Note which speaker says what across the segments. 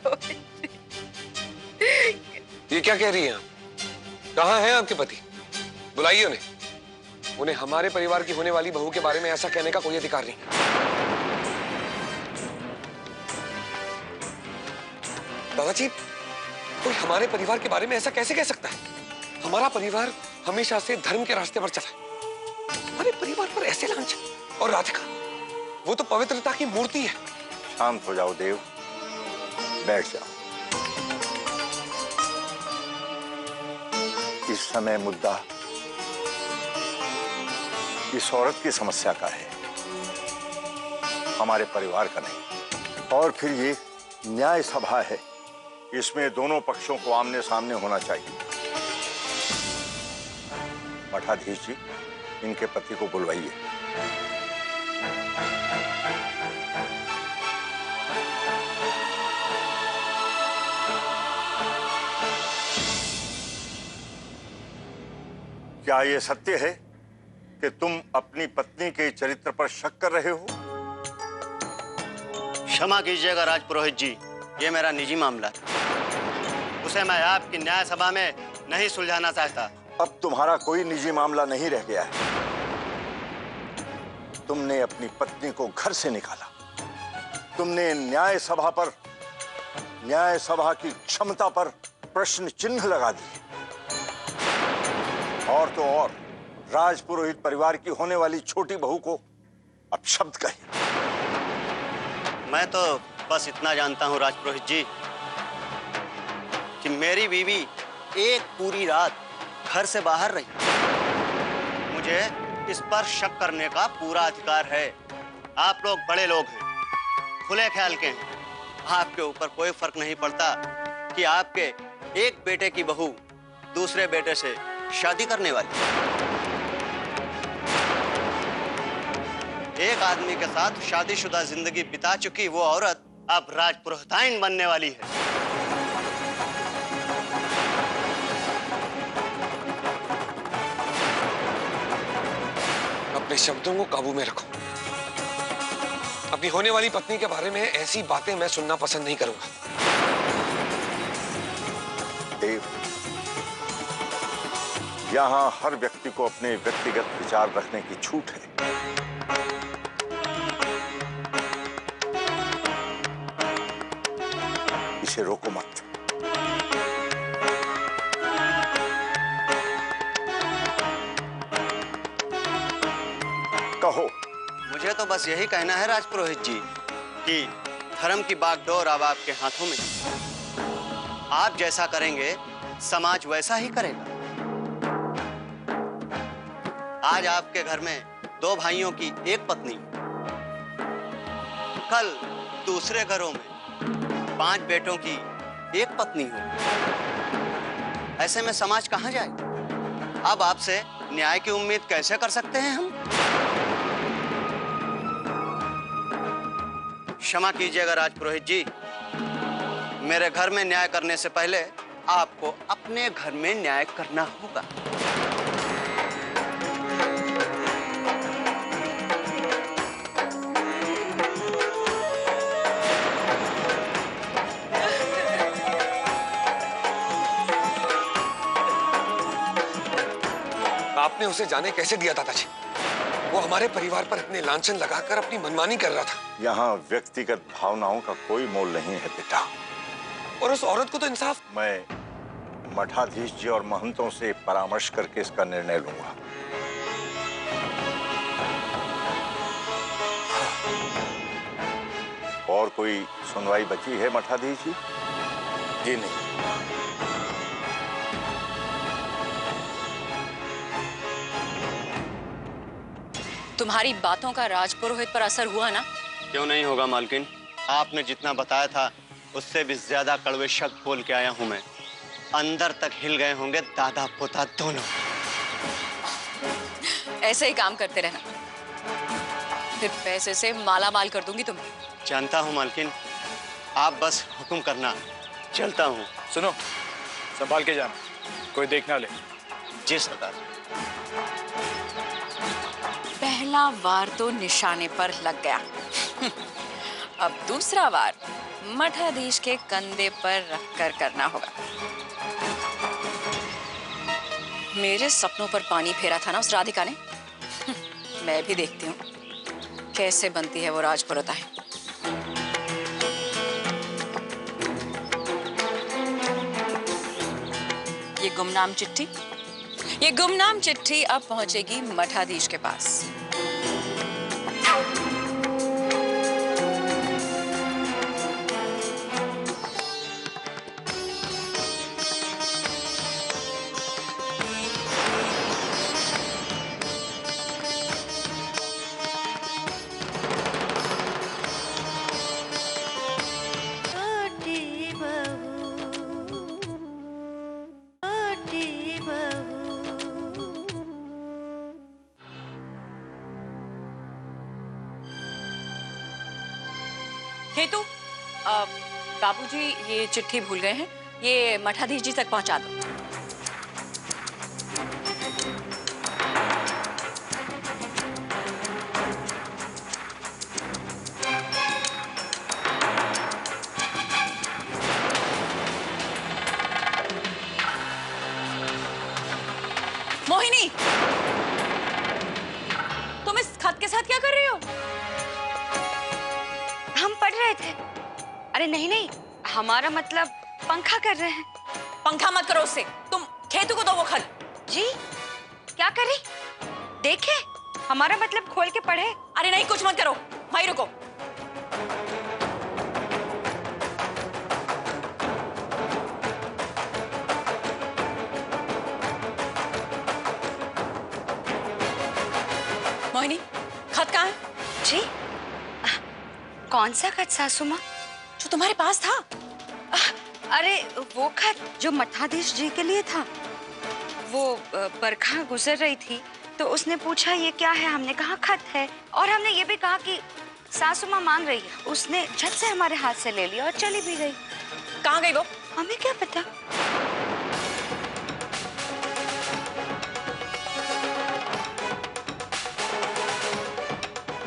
Speaker 1: रोहित
Speaker 2: ये क्या कह रही हैं आप? कहाँ हैं आपके पति? बुलाइए उन्हें। उन्हें हमारे परिवार की होने वाली बहू के बारे में ऐसा कहने का कोई अधिकार नहीं। दादाजी, कोई हमारे परिवार के बारे में ऐसा कैसे कह सकता है? हमारा परिवार हमेशा से धर्म के रास्ते पर चला है। हमारे परिवार पर ऐसे लांछन। और राधिका, वो तो पवित्रता की मूर्ति है।
Speaker 3: शांत हो जाओ देव, बैठ जाओ। इस समय मुद्दा इस औरत की समस्या का है, हमारे परिवार का नहीं। और फिर ये न्याय सभा है, इसमें दोनों पक्षों को आमने सामने होना चाहिए। मठाधीश जी, इनके पति को बुलवाइए। क्या यह सत्य है कि तुम अपनी पत्नी के चरित्र पर शक कर रहे हो?
Speaker 4: क्षमा कीजिएगा राजपुरोहित जी, ये मेरा निजी मामला है। उसे मैं आपकी न्याय सभा में नहीं सुलझाना चाहता।
Speaker 3: अब तुम्हारा कोई निजी मामला नहीं रह गया है। तुमने अपनी पत्नी को घर से निकाला, तुमने न्याय सभा की क्षमता पर प्रश्न चिन्ह लगा दिए। और तो और राजपुरोहित परिवार की होने वाली छोटी बहू को अपशब्द कहे।
Speaker 4: मैं तो बस इतना जानता हूं राजपुरोहित जी कि मेरी बीवी एक पूरी रात घर से बाहर रही। मुझे इस पर शक करने का पूरा अधिकार है। आप लोग बड़े लोग हैं, खुले ख्याल के हैं। आपके ऊपर कोई फर्क नहीं पड़ता कि आपके एक बेटे की बहू दूसरे बेटे से शादी करने वाली। एक आदमी के साथ शादीशुदा जिंदगी बिता चुकी वो औरत अब राजपुरोहिताइन बनने वाली है।
Speaker 2: अपने शब्दों को काबू में रखो। अपनी होने वाली पत्नी के बारे में ऐसी बातें मैं सुनना पसंद नहीं करूंगा।
Speaker 3: देव, यहां हर व्यक्ति को अपने व्यक्तिगत विचार रखने की छूट है। इसे रोको मत। कहो।
Speaker 4: मुझे तो बस यही कहना है राजपुरोहित जी कि धर्म की बागडोर अब आपके हाथों में। आप जैसा करेंगे समाज वैसा ही करेगा। आज आपके घर में दो भाइयों की एक पत्नी, कल दूसरे घरों में 5 बेटों की एक पत्नी हो। ऐसे में समाज कहां जाए? अब आपसे न्याय की उम्मीद कैसे कर सकते हैं हम? क्षमा कीजिएगा राजपुरोहित जी, मेरे घर में न्याय करने से पहले आपको अपने घर में न्याय करना होगा।
Speaker 2: आपने उसे जाने कैसे दिया दादाजी? वो हमारे परिवार पर इतने लांछन लगाकर अपनी मनमानी कर रहा था।
Speaker 3: यहाँ व्यक्तिगत भावनाओं का कोई मोल नहीं है बेटा।
Speaker 2: और उस औरत को तो इंसाफ।
Speaker 3: मैं मठाधीश जी और महंतों से परामर्श करके इसका निर्णय लूंगा। और कोई सुनवाई बची है मठाधीश जी?
Speaker 2: जी नहीं।
Speaker 1: तुम्हारी बातों का राजपुरोहित पर असर हुआ ना?
Speaker 4: क्यों नहीं होगा मालकिन, आपने जितना बताया था उससे भी ज्यादा कड़वे शब्द बोल के आया हूं मैं। अंदर तक हिल गए होंगे दादा पोता दोनों।
Speaker 1: ऐसे ही काम करते रहना, फिर पैसे से माला माल कर दूंगी तुम्हें।
Speaker 4: जानता हूं मालकिन, आप बस हुक्म करना, चलता हूं।
Speaker 5: सुनो, संभाल के जाना, कोई देख ना ले।
Speaker 4: जी सरदार।
Speaker 1: पहला वार तो निशाने पर लग गया, अब दूसरा वार मठाधीश के कंधे पर रखकर करना होगा। मेरे सपनों पर पानी फेरा था ना उस राधिका ने। मैं भी देखती हूँ कैसे बनती है वो राजपुरोहिता है। ये गुमनाम चिट्ठी अब पहुंचेगी मठाधीश के पास। हेतु, बाबूजी ये चिट्ठी भूल गए हैं, ये मठाधीश जी तक पहुंचा दो। मोहिनी, तुम इस खत के साथ क्या कर रही हो?
Speaker 6: हम पढ़ रहे थे। अरे नहीं नहीं, हमारा मतलब पंखा कर रहे हैं।
Speaker 1: पंखा मत करो उससे, तुम खेतू को दो वो खत।
Speaker 6: जी क्या करें? देखे, हमारा मतलब खोल के पढ़े।
Speaker 1: अरे नहीं, कुछ मत करो, वहीं रुको। मोहिनी, खत कहाँ है?
Speaker 6: जी कौन सा खत सासू माँ?
Speaker 1: जो तुम्हारे पास था।
Speaker 6: अरे वो खत जो मठाधीश जी के लिए था। वो बरखा गुजर रही थी तो उसने पूछा ये क्या है, हमने कहा खत है, और हमने ये भी कहा कि सासू माँ मांग रही है। उसने झट से हमारे हाथ से ले लिया और चली भी गई।
Speaker 1: कहाँ गई वो?
Speaker 6: हमें क्या पता।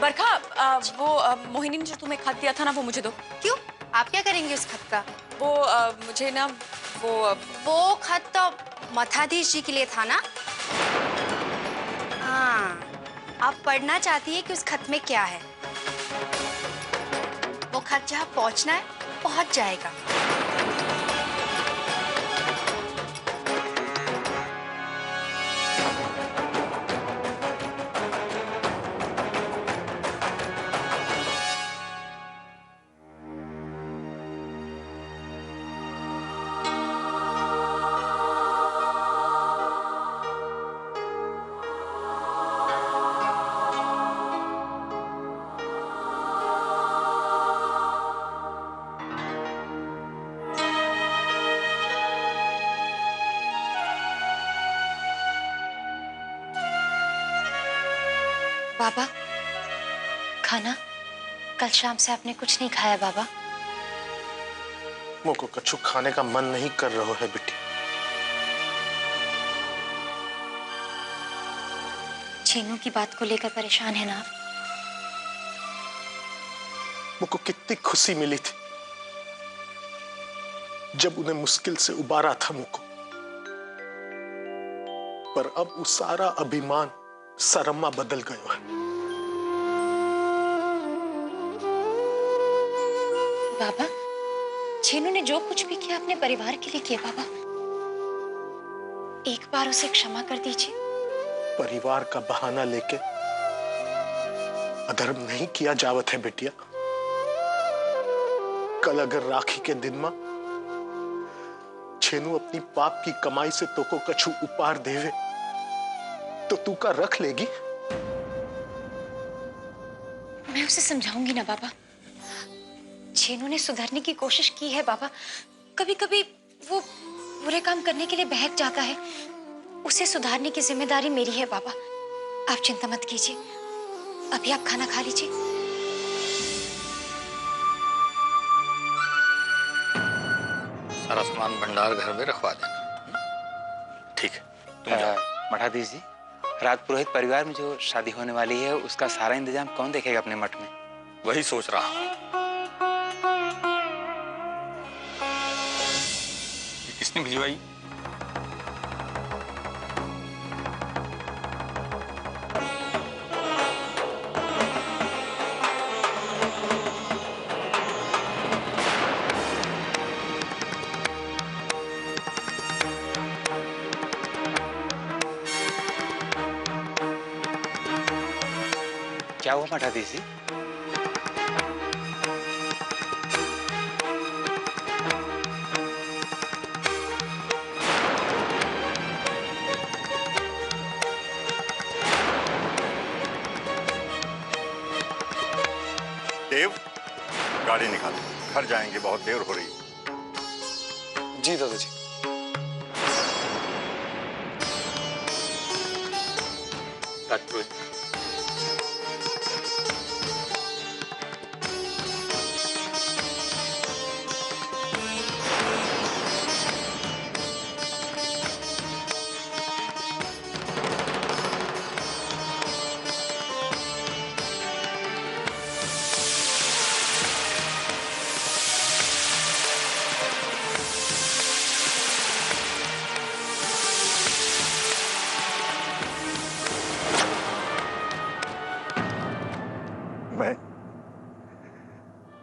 Speaker 1: बरखा, वो मोहिनी ने जो तुम्हें खत दिया था ना, वो मुझे दो।
Speaker 7: क्यों? आप क्या करेंगे उस खत का?
Speaker 1: वो मुझे ना
Speaker 7: वो खत तो मठाधीश जी के लिए था ना। हाँ, आप पढ़ना चाहती है कि उस खत में क्या है। वो खत जहाँ पहुँचना है पहुँच जाएगा।
Speaker 8: बाबा, खाना कल शाम से आपने कुछ नहीं खाया बाबा।
Speaker 9: मुझको कछु खाने का मन नहीं कर रहा है बेटी।
Speaker 8: चीनू की बात को लेकर परेशान है ना आप?
Speaker 9: मुझको कितनी खुशी मिली थी जब उन्हें मुश्किल से उबारा था मुझको, पर अब वो सारा अभिमान शर्मा बदल गयो है।
Speaker 8: बाबा, चीनू ने जो कुछ भी किया अपने परिवार के लिए किया बाबा। एक बार उसे क्षमा कर दीजिए।
Speaker 9: परिवार का बहाना लेके अधर्म नहीं किया जावत है बेटिया। कल अगर राखी के दिन में छेनू अपनी पाप की कमाई से तो को कछु उपहार देवे तो तू का रख लेगी?
Speaker 8: मैं उसे समझाऊंगी ना बाबा। छेनू ने सुधरने की कोशिश की है बाबा। कभी कभी वो बुरे काम करने के लिए बहक जाता है। उसे सुधारने की जिम्मेदारी मेरी है बाबा। आप चिंता मत कीजिए। अभी आप खाना खा लीजिए।
Speaker 3: सारा सामान भंडार घर में रखवा देना। ठीक है, तुम जाओ।
Speaker 10: मठाधीश जी, राजपुरोहित परिवार में जो शादी होने वाली है उसका सारा इंतजाम कौन देखेगा अपने मठ में?
Speaker 3: वही सोच रहा हूँ।
Speaker 5: भिजवाई।
Speaker 10: क्या हुआ मठाधीश जी?
Speaker 3: देव, गाड़ी निकालो, घर जाएंगे, बहुत देर हो रही है।
Speaker 2: जी दादाजी।
Speaker 10: राजपुरोहित,
Speaker 3: मैं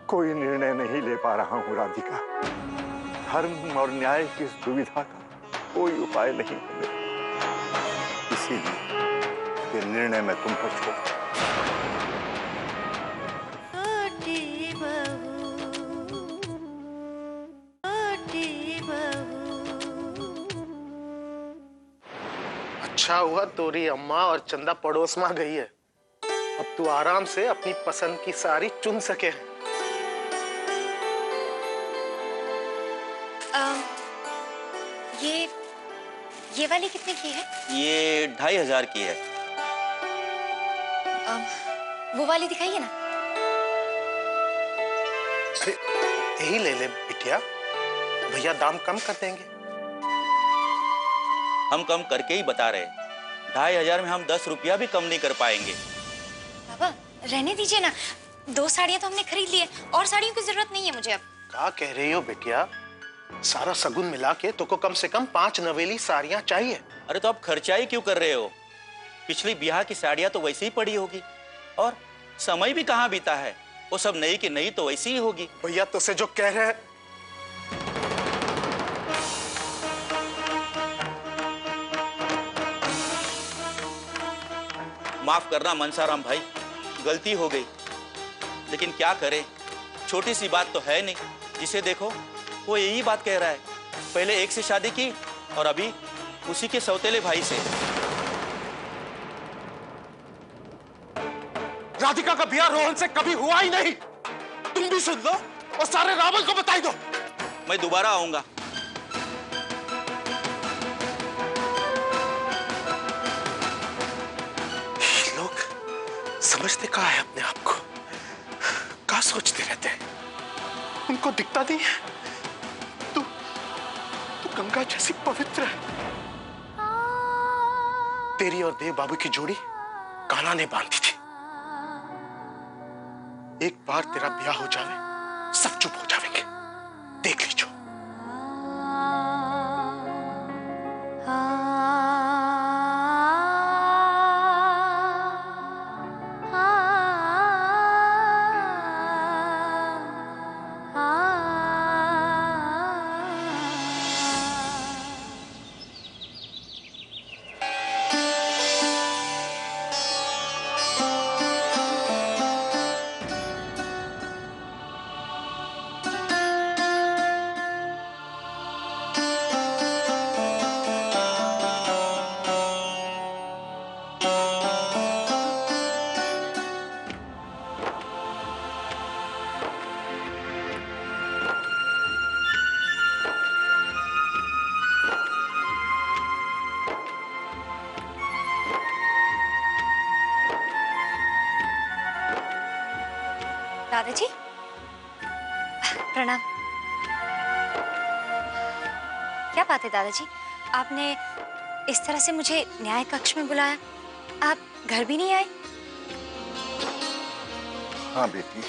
Speaker 3: कोई निर्णय नहीं ले पा रहा हूं राधिका। धर्म और न्याय की इस दुविधा का कोई उपाय नहीं है मेरे। इसीलिए ये निर्णय मैं तुम पर छोड़।
Speaker 9: अच्छा हुआ तोरी अम्मा और चंदा पड़ोस में गई है। अब तू आराम से अपनी पसंद की साड़ी चुन सके।
Speaker 8: ये वाली कितने की है?
Speaker 4: ये 2500 की है।
Speaker 8: वो वाली दिखाइए ना।
Speaker 9: अरे यही ले ले बिटिया, भैया दाम कम कर देंगे।
Speaker 11: हम कम करके ही बता रहे, 2500 में हम 10 रुपया भी कम नहीं कर पाएंगे।
Speaker 8: बाबा रहने दीजिए ना, 2 साड़ियां तो हमने खरीद ली है और साड़ियों की जरूरत नहीं है मुझे अब।
Speaker 9: क्या कह रही हो बिटिया? सारा सगुन मिला के तो को कम से कम 5 नवेली साड़ियां चाहिए।
Speaker 11: अरे तो आप खर्चाई क्यों कर रहे हो? पिछली ब्याह की साड़ियां तो वैसे ही पड़ी होगी और समय भी कहाँ बीता है, वो सब नई की नई तो वैसी ही होगी।
Speaker 9: भैया तुझसे जो कह रहे हैं।
Speaker 11: माफ करना मनसाराम भाई, गलती हो गई, लेकिन क्या करें, छोटी सी बात तो है नहीं। जिसे देखो वो यही बात कह रहा है, पहले एक से शादी की और अभी उसी के सौतेले भाई से।
Speaker 9: राधिका का ब्याह रोहन से कभी हुआ ही नहीं। तुम भी सुन लो और सारे रावण को बताई दो।
Speaker 11: मैं दोबारा आऊंगा।
Speaker 9: लोग समझते कहाँ है अपने आप को, क्या सोचते रहते हैं, उनको दिखता नहीं है। तू गंगा जैसी पवित्र है। तेरी और देव बाबू की जोड़ी कान्हा ने बांधी थी। एक बार तेरा ब्याह हो जावे, सब चुप हो जाएंगे, देख लीजिए।
Speaker 8: दादाजी प्रणाम। क्या बात है दादाजी, आपने इस तरह से मुझे न्याय कक्ष में बुलाया, आप घर भी नहीं आए?
Speaker 3: हाँ बेटी,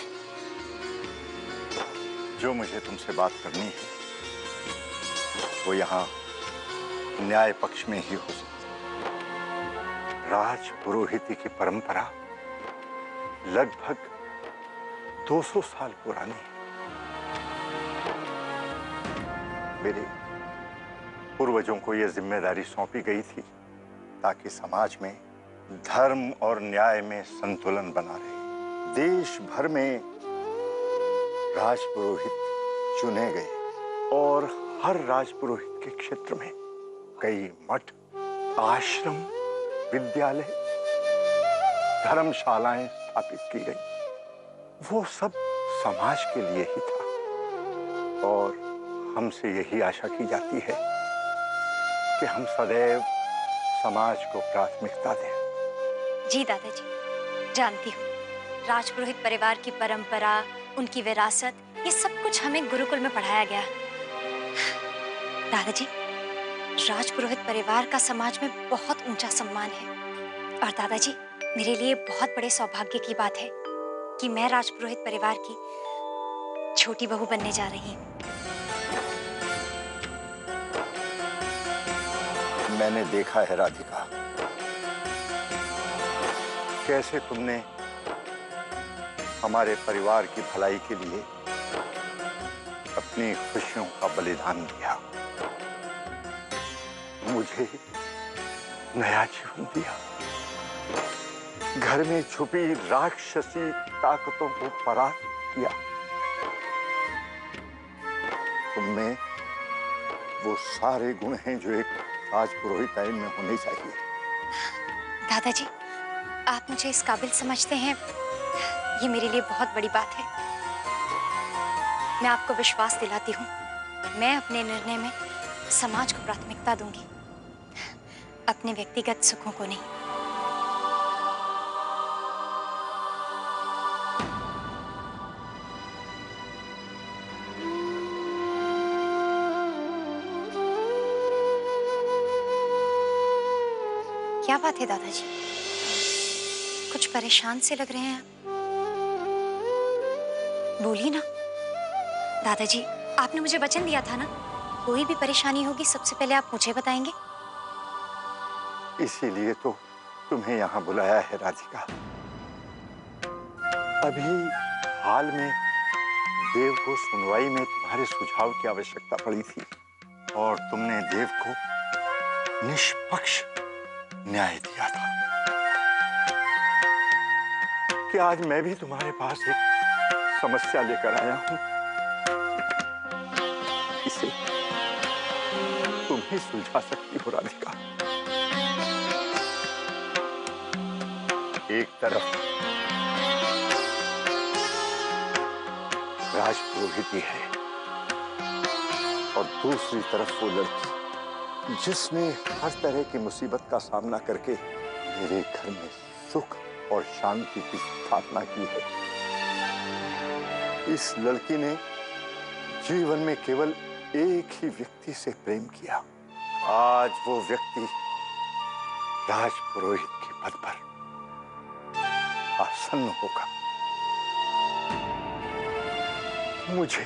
Speaker 3: जो मुझे तुमसे बात करनी है वो यहाँ न्याय पक्ष में ही हो सकती है। राज पुरोहिती की परंपरा लगभग 200 साल पुरानी है। मेरे पूर्वजों को यह जिम्मेदारी सौंपी गई थी ताकि समाज में धर्म और न्याय में संतुलन बना रहे। देश भर में राजपुरोहित चुने गए और हर राजपुरोहित के क्षेत्र में कई मठ, आश्रम, विद्यालय, धर्मशालाएं स्थापित की गई। वो सब समाज के लिए ही था और हमसे यही आशा की जाती है कि हम सदैव समाज को प्राथमिकता दें।
Speaker 8: जी दादाजी, जानती हूँ राजपुरोहित परिवार की परंपरा, उनकी विरासत, ये सब कुछ हमें गुरुकुल में पढ़ाया गया। दादाजी, राजपुरोहित परिवार का समाज में बहुत ऊंचा सम्मान है और दादाजी, मेरे लिए बहुत बड़े सौभाग्य की बात है कि मैं राजपुरोहित परिवार की छोटी बहू बनने जा रही हूँ।
Speaker 3: मैंने देखा है राधिका, कैसे तुमने हमारे परिवार की भलाई के लिए अपनी खुशियों का बलिदान दिया, मुझे नया जीवन दिया, घर में छुपी राक्षसी ताकतों को परास्त किया। तुममें वो सारे गुण हैं जो एक राजपुरोहित में होने चाहिए।
Speaker 8: दादाजी, आप मुझे इस काबिल समझते हैं, ये मेरे लिए बहुत बड़ी बात है। मैं आपको विश्वास दिलाती हूँ, मैं अपने निर्णय में समाज को प्राथमिकता दूंगी, अपने व्यक्तिगत सुखों को नहीं। क्या बात है दादाजी, कुछ परेशान से लग रहे हैं आप? बोलिए ना। दादाजी, आपने मुझे वचन दिया था ना, कोई भी परेशानी होगी सबसे पहले आप मुझे बताएंगे।
Speaker 3: इसीलिए तो तुम्हें यहाँ बुलाया है राधिका। अभी हाल में देव को सुनवाई में तुम्हारे सुझाव की आवश्यकता पड़ी थी और तुमने देव को निष्पक्ष न्याय दिया था कि आज मैं भी तुम्हारे पास एक समस्या लेकर आया हूं। इसे तुम ही सुलझा सकती हो राधिका। एक तरफ राजपुरोहिती है और दूसरी तरफ वो लड़की जिसने हर तरह की मुसीबत का सामना करके मेरे घर में सुख और शांति की स्थापना की है। इस लड़की ने जीवन में केवल एक ही व्यक्ति से प्रेम किया। आज वो व्यक्ति राजपुरोहित के पद पर आसन्न होगा। मुझे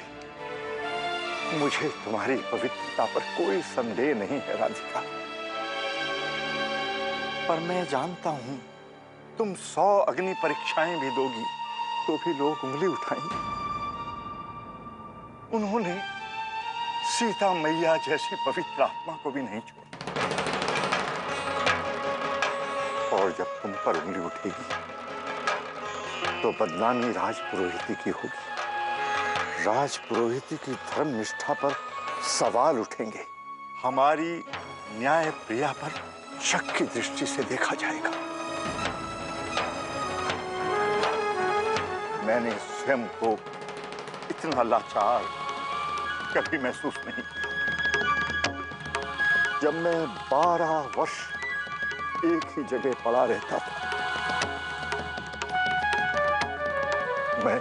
Speaker 3: तुम्हारी पवित्रता पर कोई संदेह नहीं है राधिका, पर मैं जानता हूं तुम 100 अग्नि परीक्षाएं भी दोगी तो भी लोग उंगली उठाएंगे। उन्होंने सीता मैया जैसी पवित्र आत्मा को भी नहीं छोड़ा और जब तुम पर उंगली उठेगी तो बदनामी राजपुरोहिती की होगी। राजपुरोहिती की धर्म निष्ठा पर सवाल उठेंगे। हमारी न्याय प्रिया पर शक की दृष्टि से देखा जाएगा। मैंने स्वयं को इतना लाचार कभी महसूस नहीं किया। जब मैं 12 वर्ष एक ही जगह पड़ा रहता था, मैं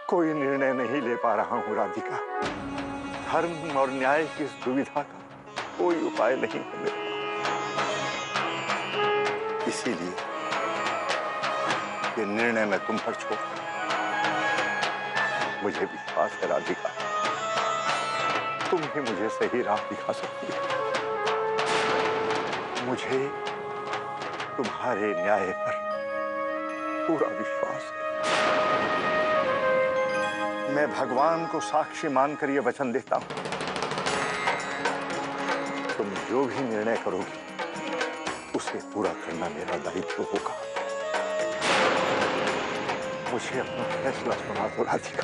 Speaker 3: कोई निर्णय नहीं ले पा रहा हूं राधिका। धर्म और न्याय की इस दुविधा का कोई उपाय नहीं है मेरे पास। इसीलिए ये निर्णय मैं तुम पर छोड़ रहा हूं। मुझे विश्वास है राधिका, तुम ही मुझे सही राह दिखा सकती हो। मुझे तुम्हारे न्याय पर पूरा विश्वास है। मैं भगवान को साक्षी मानकर यह वचन देता हूं, तुम जो भी निर्णय करोगी उसे पूरा करना मेरा दायित्व होगा। मुझे अपना फैसला सुना दो राधिका।